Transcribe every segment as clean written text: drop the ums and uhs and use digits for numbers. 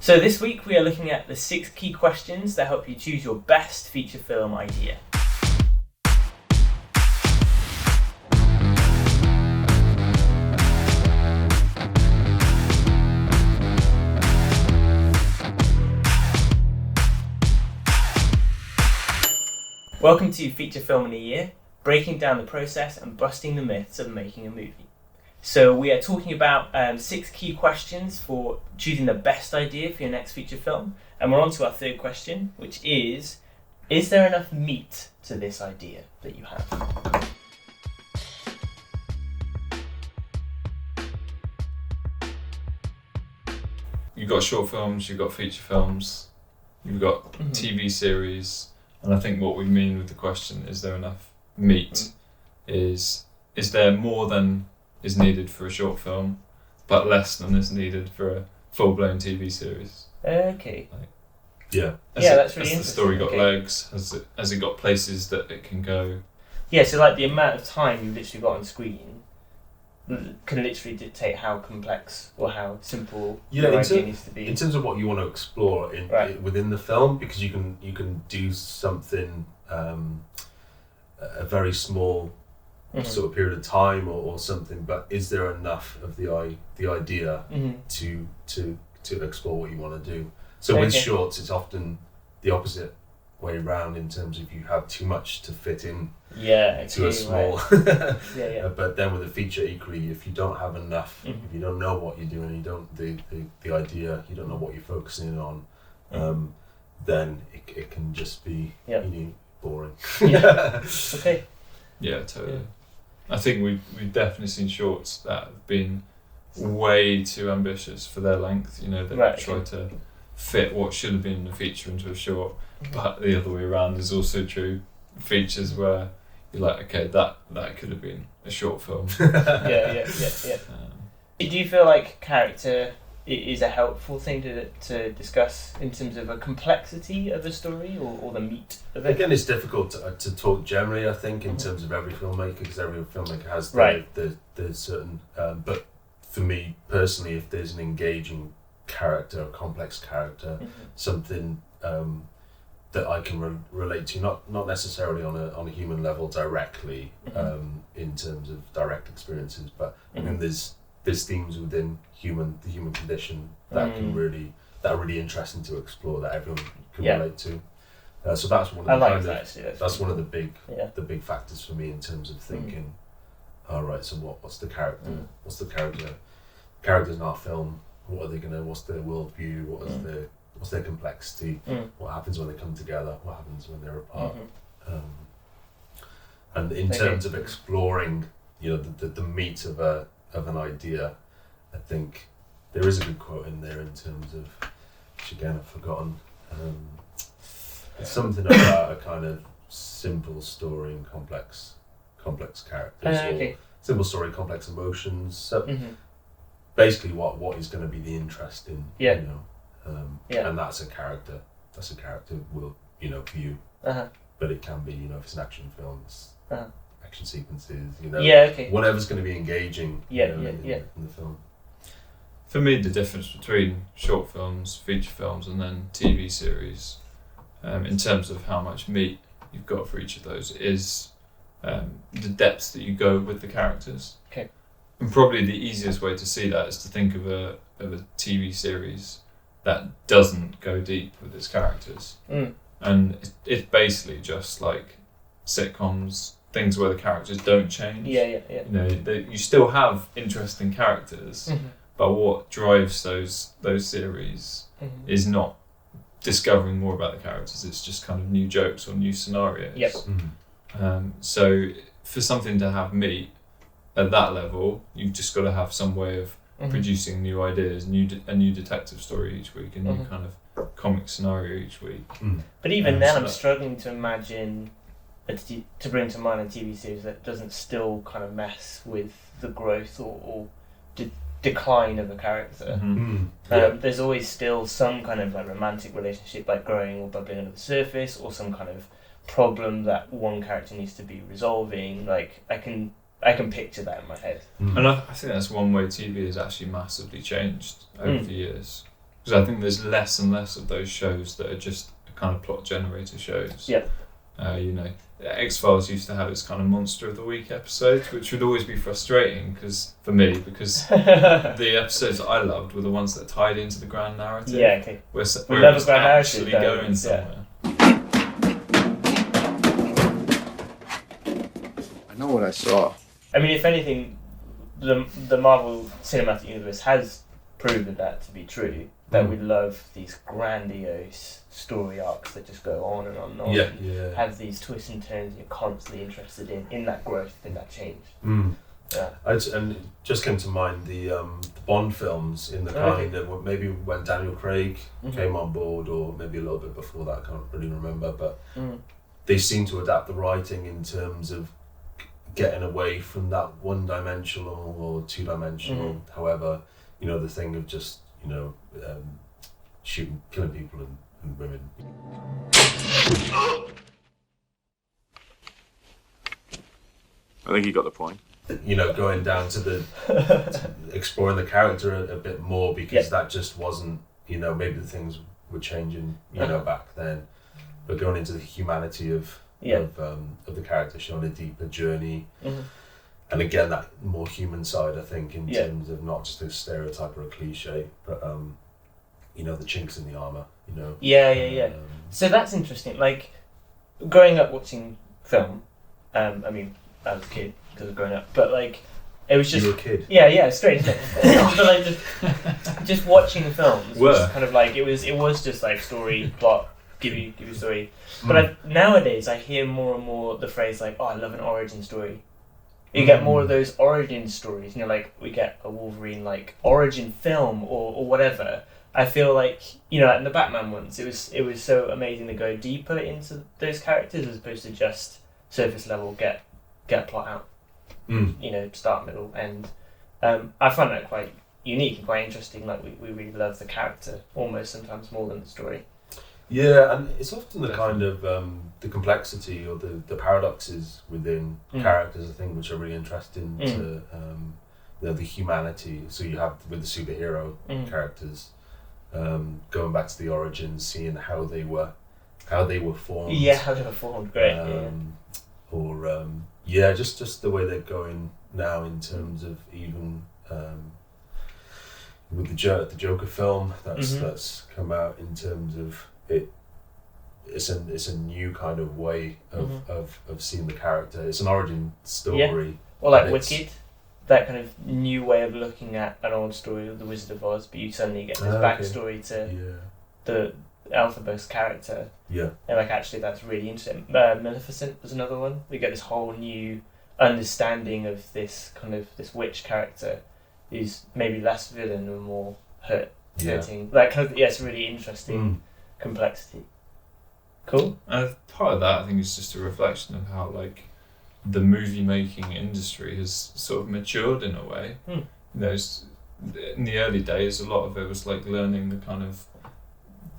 So this week we are looking at the 6 key questions that help you choose your best feature film idea. Welcome to Feature Film in a Year, breaking down the process and busting the myths of making a movie. So we are talking about 6 key questions for choosing the best idea for your next feature film. And we're on to our 3rd question, which is there enough meat to this idea that you have? You've got short films, you've got feature films, you've got TV series, and I think what we mean with the question, is there enough meat, is there more than is needed for a short film, but less than is needed for a full-blown TV series? Okay. Has That's really interesting. the story got legs? Has it got places that it can go? Yeah, so like the amount of time you've literally got on screen can literally dictate how complex or how simple your idea needs to be. In terms of what you want to explore within the film, because you can do something a very small sort of period of time or something, but is there enough of the idea to explore what you want to do? So with shorts, it's often the opposite way around in terms of you have too much to fit in to a small but then with a feature equally, if you don't have enough, if you don't know what you're doing, you don't the idea, you don't know what you're focusing on, then it can just be boring. Okay. Yeah, totally. I think we've definitely seen shorts that have been way too ambitious for their length. They try to fit what should have been a feature into a short, but the other way around is also true. Features where you're like, okay, that could have been a short film. Yeah. Do you feel like character is a helpful thing to discuss in terms of a complexity of a story or the meat of it? Again, it's difficult to talk generally, I think, in terms of every filmmaker, because every filmmaker has the certain... but for me, personally, if there's an engaging character, a complex character, something that I can relate to, not necessarily on a human level directly, in terms of direct experiences, but I think there's themes within the human condition that are really interesting to explore, that everyone can relate to. So that's one of the that's one of the big factors for me in terms of thinking. All right, so what's the character? What's the characters in our film? What's their worldview? What's their complexity? What happens when they come together? What happens when they're apart? And in terms of exploring, the meat of an idea, I think there is a good quote in there in terms of, which again I've forgotten. It's something about a kind of simple story and complex characters, or simple story, complex emotions. So basically, what is going to be the interesting, and that's a character. That's a character will view, but it can be if it's an action film, it's action sequences, whatever's going to be engaging in the film. For me, the difference between short films, feature films, and then TV series, in terms of how much meat you've got for each of those, is the depth that you go with the characters. Okay. And probably the easiest way to see that is to think of a TV series that doesn't go deep with its characters. And it's basically just like sitcoms, things where the characters don't change. You still have interesting characters, but what drives those series is not discovering more about the characters, it's just kind of new jokes or new scenarios. So for something to have meat at that level, you've just got to have some way of producing new ideas, a new detective story each week, a new kind of comic scenario each week. But even then, I'm struggling to imagine to bring to mind a TV series that doesn't still kind of mess with the growth or decline of a character. There's always still some kind of like romantic relationship like growing or bubbling under the surface, or some kind of problem that one character needs to be resolving. Like I can picture that in my head. And I think that's one way TV has actually massively changed over the years. Because I think there's less and less of those shows that are just kind of plot generator shows. Yeah. You know, X-Files used to have its kind of Monster of the Week episodes, which would always be frustrating for me, because the episodes I loved were the ones that tied into the grand narrative. Yeah, okay. Where We love it was a grand actually narrative, going somewhere. I know what I saw. I mean, if anything, the Marvel Cinematic Universe has proven that to be true. That we love these grandiose story arcs that just go on and on and on. Yeah. Have these twists and turns you're constantly interested in that growth, in that change. Yeah. And it just came to mind the Bond films in the kind of maybe when Daniel Craig came on board, or maybe a little bit before that. I can't really remember, but they seem to adapt the writing in terms of getting away from that one-dimensional or two-dimensional. However, you know, the thing of just killing people and women. I think you got the point. You know, going down to exploring the character a bit more, because that just wasn't, you know, maybe the things were changing, you know, back then, but going into the humanity of the character, showing a deeper journey, and again that more human side, I think, in terms of not just a stereotype or a cliche, but you know, the chinks in the armor, you know. So that's interesting. Like, growing up watching film, I mean, I was a kid because of growing up, but like, it was just... You were a kid? Yeah, strange, isn't it? But like, just watching films was kind of like, it was just like story, plot, give you story. But nowadays I hear more and more the phrase like, oh, I love an origin story. You get more of those origin stories, you know, like we get a Wolverine like origin film or whatever. I feel like, you know, in the Batman ones, it was so amazing to go deeper into those characters as opposed to just surface level get plot out. You know, start, middle, end. I find that quite unique and quite interesting. Like we really love the character almost sometimes more than the story. Yeah, and it's often the kind of the complexity or the paradoxes within characters, I think, which are really interesting to you know, the humanity. So you have with the superhero characters, going back to the origins, seeing how they were formed. Yeah, how they were formed. Great. Or just the way they're going now in terms of even with the Joker film that's come out, in terms of it's a new kind of way of seeing the character. It's an origin story. Or like Wicked, that kind of new way of looking at an old story of the Wizard of Oz, but you suddenly get this backstory to the Elphabos character. Yeah. And like, actually that's really interesting. Maleficent was another one. We get this whole new understanding of this witch character who's maybe less villain and more hurting. Like kind of, it's really interesting complexity. Cool. Part of that, I think, is just a reflection of how like the movie making industry has sort of matured in a way. You know, in the early days, a lot of it was like learning the kind of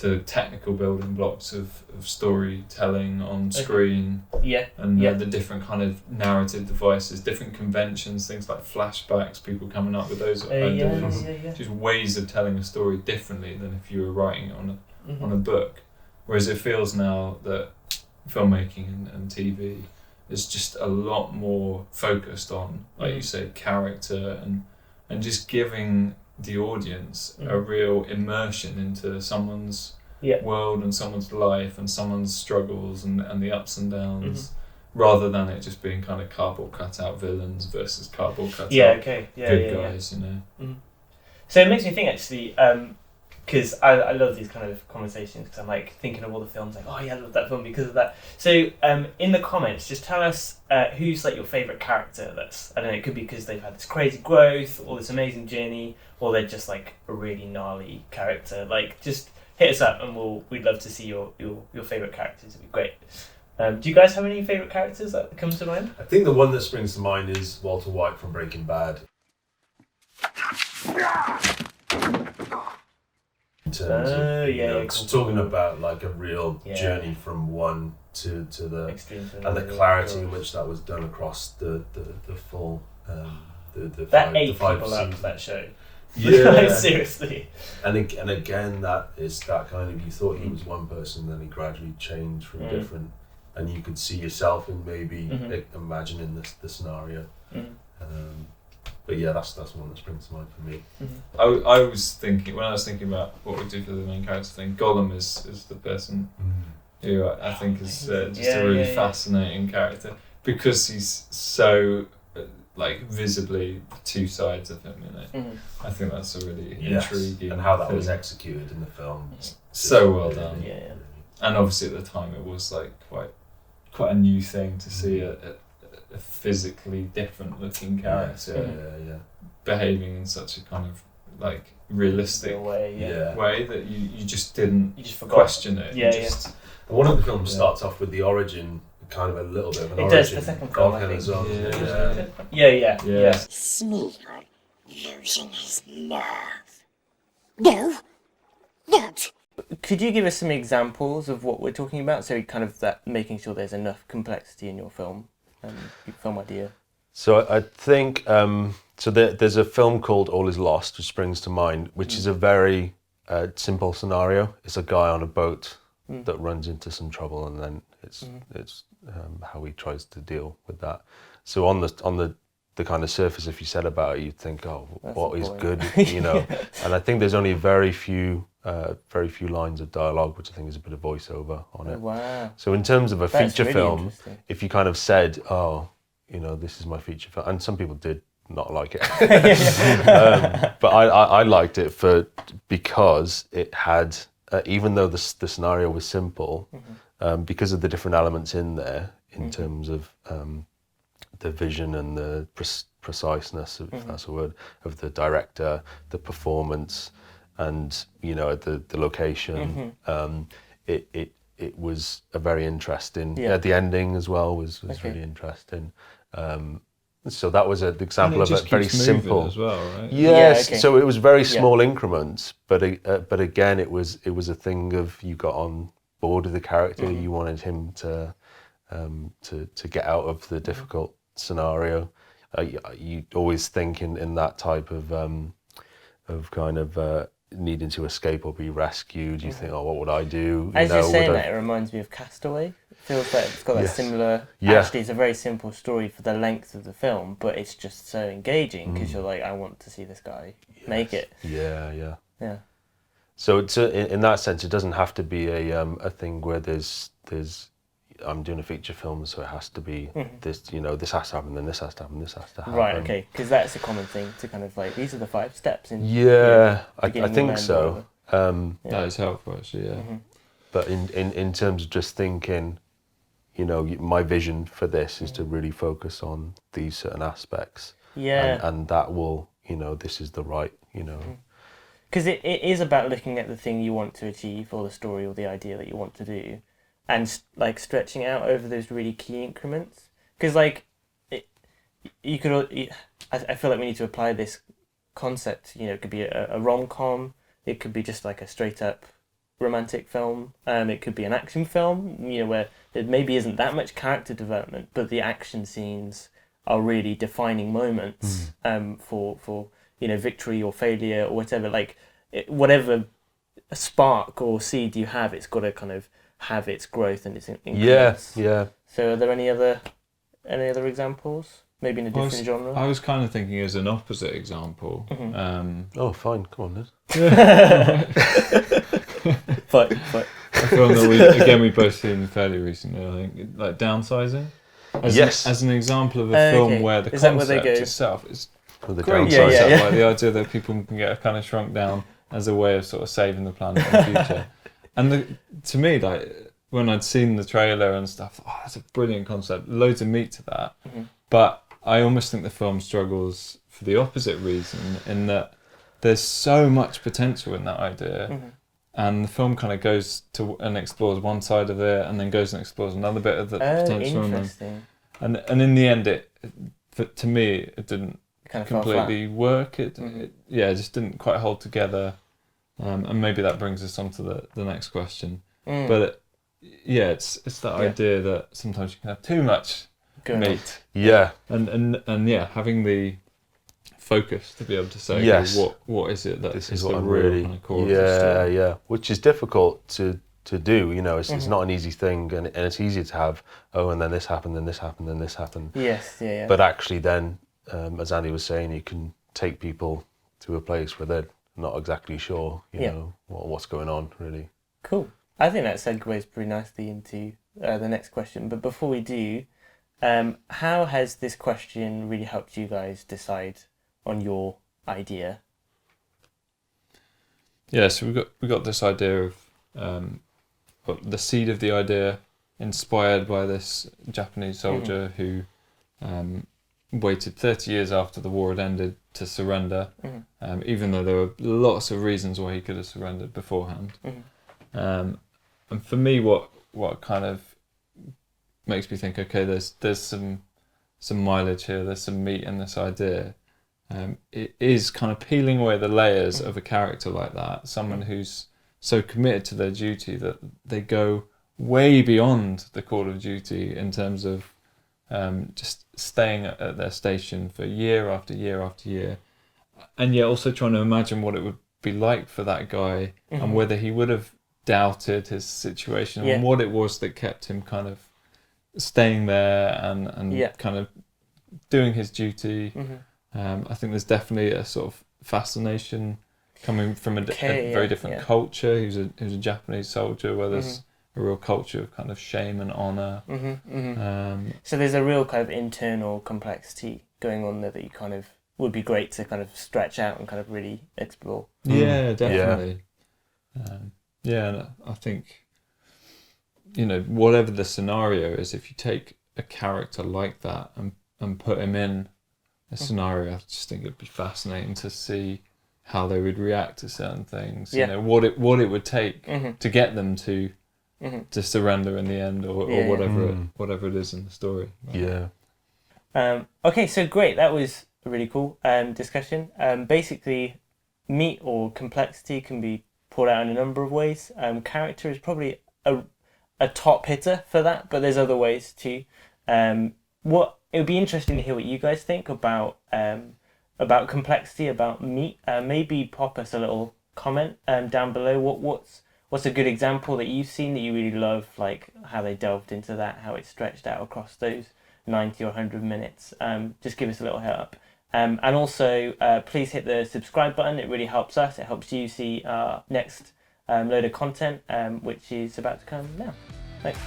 the technical building blocks of storytelling on screen. And the different kind of narrative devices, different conventions, things like flashbacks, people coming up with those ideas. Just ways of telling a story differently than if you were writing it on a book. Whereas it feels now that filmmaking and TV is just a lot more focused on, like you say, character and just giving the audience a real immersion into someone's world and someone's life and someone's struggles and the ups and downs, rather than it just being kind of cardboard cutout villains versus cardboard cutout good guys, you know. So it makes me think, actually, because I love these kind of conversations, because I'm like thinking of all the films, like, oh yeah, I love that film because of that. So in the comments, just tell us who's like your favourite character. That's, I don't know, it could be because they've had this crazy growth or this amazing journey, or they're just like a really gnarly character. Like, just hit us up and we'd love to see your favourite characters. It'd be great. Do you guys have any favourite characters that come to mind? I think the one that springs to mind is Walter White from Breaking Bad. In terms of, talking about like a real journey from one to the extreme, and the clarity in which that was done across the full the that ate people up, that show. Like, seriously. And again, that is that kind of, you thought he was one person, then he gradually changed from different, and you could see yourself in maybe imagining the scenario. But yeah, that's one that springs to mind for me. I was thinking, when I was thinking about what we do for the main character thing, Gollum is the person who I think is just a really fascinating character, because he's so like visibly two sides of him in it. I think that's a really intriguing, and how that was executed in the film. So well done. Yeah. And obviously at the time it was like quite a new thing to see a physically different looking character behaving in such a kind of like realistic way that you just didn't forgot. question it. And one of the films starts off with the origin, kind of a little bit of an It origin. does, the second film, I think. As well. Yeah. Sweetheart, losing his nerve. No, not. Could you give us some examples of what we're talking about? So kind of that making sure there's enough complexity in your film, your film idea. So I think there's a film called All Is Lost, which springs to mind, which is a very simple scenario. It's a guy on a boat that runs into some trouble, and then it's how he tries to deal with that. So on the kind of surface, if you said about it, you'd think, oh, that's what is good, you know? And I think there's only very few lines of dialogue, which I think is a bit of voiceover on it. Wow. So in terms of a That's feature really film, if you kind of said, oh, you know, this is my feature film, and some people did not like it, but I liked it because it had, even though the scenario was simple, because of the different elements in there, in terms of the vision and the preciseness, if that's a word, of the director, the performance, and you know the location. It was a very interesting. The ending as well was really interesting. So that was an example of a very simple as well, right? Yes. So it was very small increments, but again, it was a thing of, you got on board with the character. You wanted him to get out of the difficult scenario. You always think in that type of kind of needing to escape or be rescued. You think, oh, what would I do? As you're saying that, it reminds me of Castaway. It feels like it's got that similar. Actually, it's a very simple story for the length of the film, but it's just so engaging because you're like, I want to see this guy make it. Yeah. So it's in that sense, it doesn't have to be a thing where there's I'm doing a feature film, so it has to be this, you know, this has to happen, then this has to happen, this has to happen. Right, okay, because that's a common thing to kind of like, these are the 5 steps. In, I think so. That is helpful, actually, But in terms of just thinking, you know, my vision for this is to really focus on these certain aspects. And that will, you know, this is the right, you know. Because it is about looking at the thing you want to achieve, or the story or the idea that you want to do, and like stretching out over those really key increments. Because like, I feel like we need to apply this concept. You know, it could be a rom-com. It could be just like a straight up romantic film. It could be an action film. You know, where there maybe isn't that much character development, but the action scenes are really defining moments for you know, victory or failure or whatever. Like whatever spark or seed you have, it's got to kind of have its growth and its increments. Yeah. So are there any other examples? Maybe in a different genre? I was kind of thinking as an opposite example. Oh, fine. Come on, then. But A film that we both seen fairly recently, I think, like Downsizing. As an example of a film where the concept itself is great. Like the idea that people can get kind of shrunk down as a way of sort of saving the planet in the future. And to me, like when I'd seen the trailer and stuff, oh, that's a brilliant concept. Loads of meat to that. But I almost think the film struggles for the opposite reason, in that there's so much potential in that idea. And the film kind of goes to and explores one side of it, and then goes and explores another bit of the potential. Interesting. And in the end, to me, it didn't kind of completely work. It just didn't quite hold together. And maybe that brings us on to the next question. But it's that idea that sometimes you can have too much meat. Yeah. And having the focus to be able to say, Yes. okay, what is it that This is is what the I'm real really, kind of core of the story? yeah, which is difficult to do. You know, it's not an easy thing, and it's easy to have, and then this happened, then this happened, then this happened. Yes, yeah. But actually, then, as Andy was saying, you can take people to a place where they're not exactly sure, you know, what's going on, really. Cool. I think that segues pretty nicely into the next question. But before we do, how has this question really helped you guys decide on your idea? Yeah, so we got this idea of the seed of the idea inspired by this Japanese soldier who waited 30 years after the war had ended to surrender, even though there were lots of reasons why he could have surrendered beforehand. And for me, what kind of makes me think, okay, there's some mileage here, there's some meat in this idea. It is kind of peeling away the layers of a character like that, someone who's so committed to their duty that they go way beyond the call of duty in terms of just staying at their station for year after year after year, and yet also trying to imagine what it would be like for that guy and whether he would have doubted his situation and what it was that kept him kind of staying there and kind of doing his duty. I think there's definitely a sort of fascination coming from a very different culture. He was a Japanese soldier where there's a real culture of kind of shame and honour. So there's a real kind of internal complexity going on there that you kind of would be great to kind of stretch out and kind of really explore. Yeah, definitely. And I think, you know, whatever the scenario is, if you take a character like that and put him in a scenario, I just think it'd be fascinating to see how they would react to certain things. You know, what it would take to get them to surrender in the end, or whatever it is in the story. Okay, so great. That was a really cool discussion. Basically, meat or complexity can be pulled out in a number of ways. Character is probably a top hitter for that, but there's other ways too. It would be interesting to hear what you guys think about complexity, about meat. Maybe pop us a little comment down below. What's a good example that you've seen that you really love, like how they delved into that, how it stretched out across those 90 or 100 minutes. Just give us a little hit up. And also, please hit the subscribe button. It really helps us. It helps you see our next load of content, which is about to come now. Thanks.